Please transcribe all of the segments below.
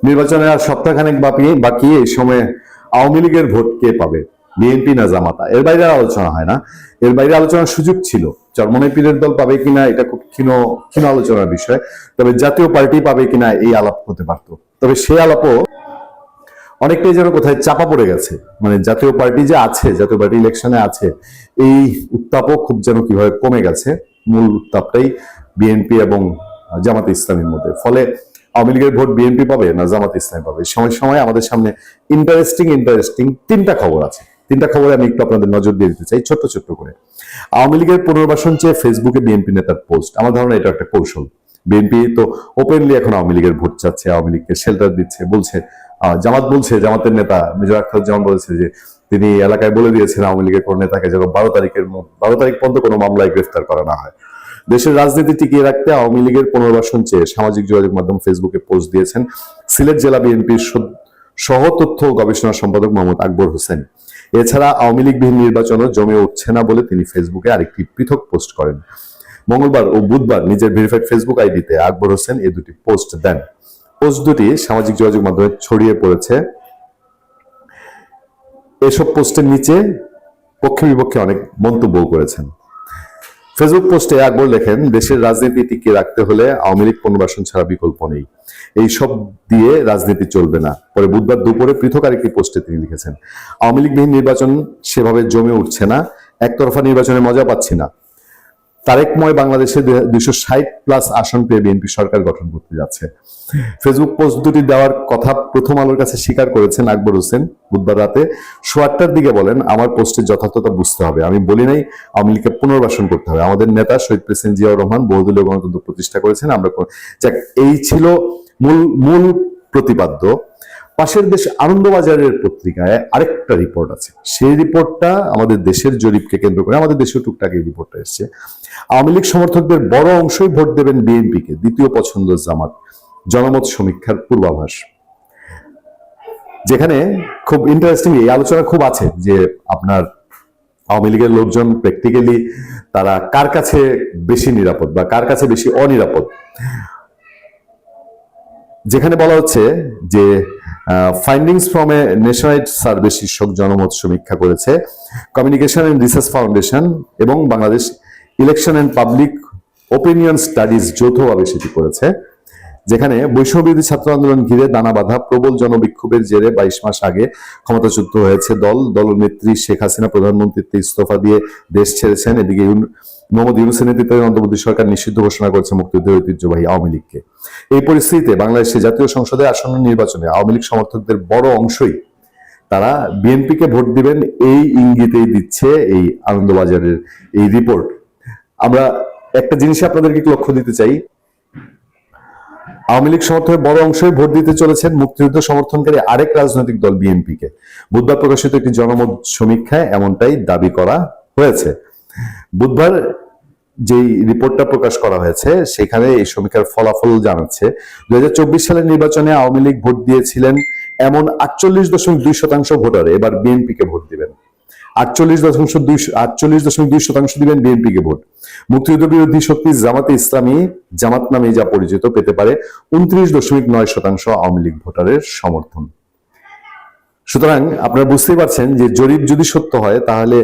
নির্বাচনের আর সপ্তাহখানেক বাকি এই সময়ে আওয়ামী লীগের ভোট কে পাবে, বিএনপি না জামাতা? এর বাইরে আলোচনা হয় না। এর বাইরে আলোচনার সুযোগ ছিল। চরমনাই পীরের দল পাবে কিনা এটা খুব ক্ষীণ ক্ষীণ আলোচনার বিষয়। তবে জাতীয় পার্টি পাবে কিনা এই আলাপ হতে পারত। তবে সেই আলাপও অনেকটাই যেন কোথায় চাপা পড়ে গেছে। মানে জাতীয় পার্টি যে আছে, জাতীয় পার্টি ইলেকশনে আছে, এই উত্তাপও খুব যেন কিভাবে কমে গেছে। মূল উত্তাপটাই বিএনপি এবং জামাতে ইসলামীর মধ্যে। ফলে আওয়ামী লীগের ভোট বিএনপি পাবে না জামাতে ইসলামী পাবে, সময় সময় আমাদের সামনে ইন্টারেস্টিং তিনটা খবর আছে। তিনটা খবরে আমি একটু আপনাদের নজর দিয়ে দিতে চাই ছোট্ট ছোট্ট করে। আওয়ামী লীগের পুনর্বাসন চেয়ে ফেসবুকে বিএনপি নেতার পোস্ট। আমার ধারণা এটা একটা কৌশল। বিএনপি তো ওপেনলি এখন আওয়ামী লীগের ভোট চাচ্ছে, আওয়ামী লীগকে শেল্টার দিচ্ছে, বলছে জামাত বলছে, জামাতের নেতা মির্জা আখতারুজ্জামান বলেছে যে তিনি এলাকায় বলে দিয়েছেন আওয়ামী লীগের কোন নেতাকে যেন 12 তারিখ পর্যন্ত কোনো মামলায় গ্রেফতার করা না হয়। দেশের রাজনীতি টিকিয়ে রাখতে আওয়ামী লীগের পুনর্বাসন চেয়ে সামাজিক যোগাযোগ মাধ্যম ফেসবুকে পোস্ট দিয়েছেন সিলেট জেলা বিএনপির সহ তথ্য গবেষণা সম্পাদক মোহাম্মদ আকবর হোসেন। এছাড়া আওয়ামী লীগবিহীন নির্বাচনও জমে উঠছে না বলে তিনি ফেসবুকে আরেকটি পৃথক পোস্ট করেন। মঙ্গলবার ও বুধবার নিজের ভেরিফাইড ফেসবুক আইডিতে আকবর হোসেন এই দুটি পোস্ট দেন। পোস্ট দুটি সামাজিক যোগাযোগ মাধ্যমে ছড়িয়ে পড়েছে। এসব পোস্টের নিচে পক্ষে বিপক্ষে অনেক মন্তব্য করেছেন। ফেসবুক পোস্টে আকবর লেখেন, দেশের রাজনীতি টিকিয়ে রাখতে হলে আওয়ামী লীগ পুনর্বাসন ছাড়া বিকল্প নেই, এই সব দিয়ে রাজনীতি চলবে না। পরে বুধবার দুপুরে পৃথক আরেকটি পোস্টে তিনি লিখেছেন, আওয়ামী লীগবিহীন নির্বাচন সেভাবে জমে উঠছে না, একতরফা নির্বাচনে মজা পাচ্ছি না। তারেকময় বাংলাদেশে 260+ আসন পেয়ে বিএনপি সরকার গঠন করতে যাচ্ছে। ফেসবুক পোস্ট দুটি দেওয়ার কথা প্রথম আলোর কাছে স্বীকার করেছেন আকবর হোসেন। বুধবার রাতে 8টার দিকে বলেন, আমার পোস্টের যথার্থতা বুঝতে হবে, আমি বলি নাই আওয়ামী লীগকে পুনর্বাসন করতে হবে। আমাদের নেতা শহীদ প্রেসিডেন্ট জিয়াউর রহমান বহুদলীয় গণতন্ত্র প্রতিষ্ঠা করেছেন, আমরা যাক, এই ছিল মূল প্রতিপাদ্য। পাশের দেশ আনন্দবাজারের পত্রিকায় আরেকটা রিপোর্ট আছে। সেই রিপোর্টটা আমাদের দেশের জরিপকে কেন্দ্র করে, আমাদের দেশের টুকটাক এই রিপোর্টটা এসছে। আওয়ামী লীগ সমর্থকদের বড় অংশই ভোট দেবেন বিএনপিকে, দ্বিতীয় পছন্দ জামাত, জনমত সমীক্ষার পূর্বাভাস। যেখানে খুব ইন্টারেস্টিং এই আলোচনা খুব আছে যে আপনার আওয়ামী লীগের লোকজন প্র্যাকটিক্যালি তারা কার কাছে বেশি নিরাপদ বা কার কাছে বেশি অনিরাপদ। যেখানে বলা হচ্ছে যে findings from a nationalised survey শীর্ষক জনমত সমীক্ষা করেছে কমিউনিকেশন এন্ড রিসার্চ ফাউন্ডেশন এবং Bangladesh election and public opinion studies যৌথভাবে সেটি করেছে। যেখানে বৈষম্যবিরোধী ছাত্র আন্দোলন ঘিরে দানা বাঁধা প্রবল জনবিক্ষোভের জেরে 22 মাস আগে ক্ষমতাচ্যুত হয়েছে দলনেত্রী শেখ হাসিনা প্রধানমন্ত্রীত্বে ইস্তফা দিয়ে দেশ ছেড়েছেন। এদিকে মোহাম্মদ ইউনূসের নেতৃত্বাধীন অন্তর্বর্তী সরকার নিষিদ্ধ ঘোষণা করেছে মুক্তিযুদ্ধের ঐতিহ্যবাহী আওয়ামী লীগকে। এই পরিস্থিতিতে বাংলাদেশে জাতীয় সংসদে আসন্ন নির্বাচনে আওয়ামী লীগ সমর্থকদের বড় অংশই তারা বিএনপিকে ভোট দিবেন এই ইঙ্গিতেই দিচ্ছে এই আনন্দবাজারের এই রিপোর্ট। আমরা একটা জিনিস আপনাদেরকে লক্ষ্য দিতে চাই, আওয়ামী লীগ সমর্থকের বড় অংশই ভোট দিতে চলেছেন মুক্তিযুদ্ধ সমর্থনকারী আরেক রাজনৈতিক দল বিএনপিকে। বুধবার প্রকাশিত একটি জনমত সমীক্ষায় এমনটাই দাবি করা হয়েছে। বুধবার যেই রিপোর্টটা প্রকাশ করা হয়েছে সেখানে এই সমীক্ষার ফলাফল জানাচ্ছে 2024 সালের নির্বাচনে আওয়ামী লীগ ভোট দিয়েছিলেন এমন 48.2% ভোটার এবার বিএনপিকে ভোট দিবেন। 48.2% দিবেন বিএনপিকে ভোট। মুক্তিযুদ্ধ বিরোধী শক্তি জামাতে ইসলামী, জামাত নামে যা পরিচিত, পেতে পারে 29.9% আওয়ামী লীগ ভোটারের সমর্থন। সুতরাং আপনারা বুঝতেই পারছেন যে জরিপ যদি সত্য হয় তাহলে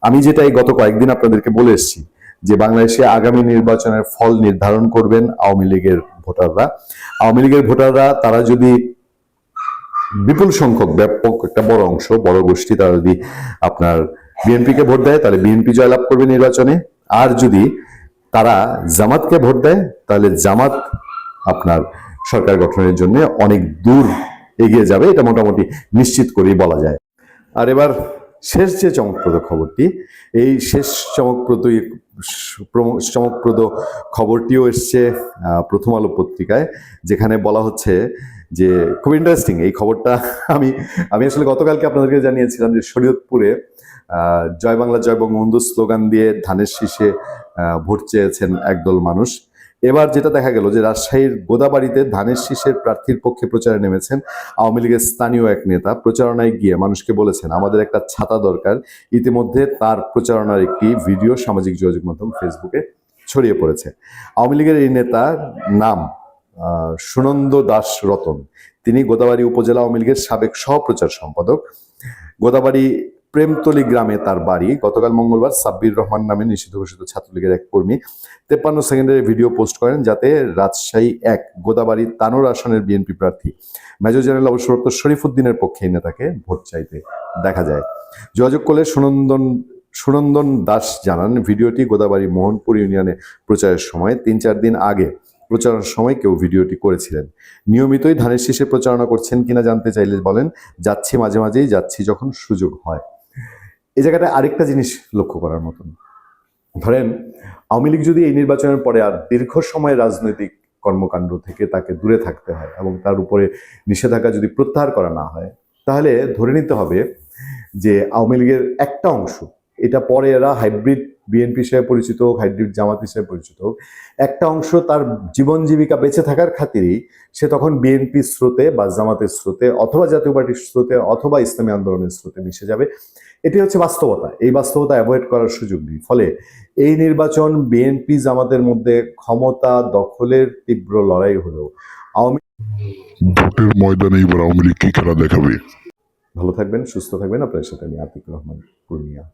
আমি যেটাই গত কয়েকদিন আপনাদেরকে বলে এসেছি যে বাংলাদেশে আগামী নির্বাচনের ফল নির্ধারণ করবেন আওয়ামী লীগের ভোটাররা। আওয়ামী লীগের ভোটাররা তারা যদি বিপুল সংখ্যক ব্যাপক একটা বড় অংশ বড় গোষ্ঠী তারা যদি আপনার বিএনপিকে ভোট দেয় তাহলে বিএনপি জয়লাভ করবে নির্বাচনে। আর যদি তারা জামাতকে ভোট দেয় তাহলে জামাত আপনার সরকার গঠনের জন্য অনেক দূর এগিয়ে যাবে, এটা মোটামুটি নিশ্চিত করেই বলা যায়। আর এবার শেষ যে চমকপ্রদ খবরটি, এই শেষ চমকপ্রদ খবরটিও এসছে প্রথম আলো পত্রিকায়, যেখানে বলা হচ্ছে যে খুব ইন্টারেস্টিং এই খবরটা। আমি আসলে গতকালকে আপনাদেরকে জানিয়েছিলাম যে শরীয়তপুরে জয় বাংলা জয় বঙ্গবন্ধু স্লোগান দিয়ে ধানের শীষে ভোট চেয়েছেন একদল মানুষ। এবার যেটা দেখা গেল যে রাজশাহীর গোদাবাড়িতে ধানের শীষের প্রার্থীর পক্ষে প্রচারে নেমেছেন আওয়ামী লীগের স্থানীয় এক নেতা। প্রচারণায় গিয়ে মানুষকে বলেছেন আমাদের একটা ছাতা দরকার। ইতিমধ্যে তার প্রচারণার একটি ভিডিও সামাজিক যোগাযোগ মাধ্যম ফেসবুকে ছড়িয়ে পড়েছে। আওয়ামী লীগের এই নেতার নাম সুনন্দ দাস রতন, তিনি গোদাবাড়ি উপজেলা আওয়ামী লীগের সাবেক সহপ্রচার সম্পাদক। গোদাবাড়ি প্রেমতলী গ্রামে তার বাড়ি। গতকাল মঙ্গলবার সাব্বির রহমান নামে নিষিদ্ধ ঘোষিত ছাত্রলীগের এক কর্মী 53 সেকেন্ডের ভিডিও পোস্ট করেন, যাতে রাজশাহী 1 গোদাবাড়ি তানোর আসনের বিএনপি প্রার্থী মেজর জেনারেল অবসরপ্রাপ্ত শরীফুদ্দিনের পক্ষে এই নেতাকে ভোট চাইতে দেখা যায়। যোগাযোগ করলে সুনন্দন দাস জানান, ভিডিওটি গোদাবাড়ি মোহনপুর ইউনিয়নে প্রচারের সময় 3-4 দিন আগে প্রচারণার সময় কেউ ভিডিওটি করেছিলেন। নিয়মিতই ধানের শীষে প্রচারণা করছেন কিনা জানতে চাইলে বলেন, যাচ্ছি, মাঝে মাঝেই যাচ্ছি যখন সুযোগ হয়। এই জায়গাটা আরেকটা জিনিস লক্ষ্য করার মতন, ধরেন আওয়ামী লীগ যদি এই নির্বাচনের পরে আর দীর্ঘ সময় রাজনৈতিক কর্মকাণ্ড থেকে তাকে দূরে থাকতে হয় এবং তার উপরে নিষেধাজ্ঞা যদি প্রত্যাহার করা না হয়, তাহলে ধরে নিতে হবে যে আওয়ামী লীগের একটা অংশ, এটা পরে এরা হাইব্রিড বিএনপি হিসেবে পরিচিত হোক, হাইব্রিড জামাত হিসেবে পরিচিত হোক, একটা অংশ তার জীবন জীবিকা বেঁচে থাকার খাতিরেই সে তখন বিএনপির স্রোতে বা জামাতের স্রোতে অথবা জাতীয় পার্টির স্রোতে অথবা ইসলামী আন্দোলনের স্রোতে মিশে যাবে। এটি হচ্ছে বাস্তবতা। এই বাস্তবতা অ্যাভয়েড করার সুযোগ নেই। ফলে এই নির্বাচন বিএনপি জামাতের মধ্যে ক্ষমতা দখলের তীব্র লড়াই হলেও আওয়ামী ভোটের ময়দানে এবার আওয়ামী লীগ কি খেলা দেখাবে? ভালো থাকবেন, সুস্থ থাকবেন। আপনার সাথে আমি আতিকুর রহমান পূর্ণিয়া।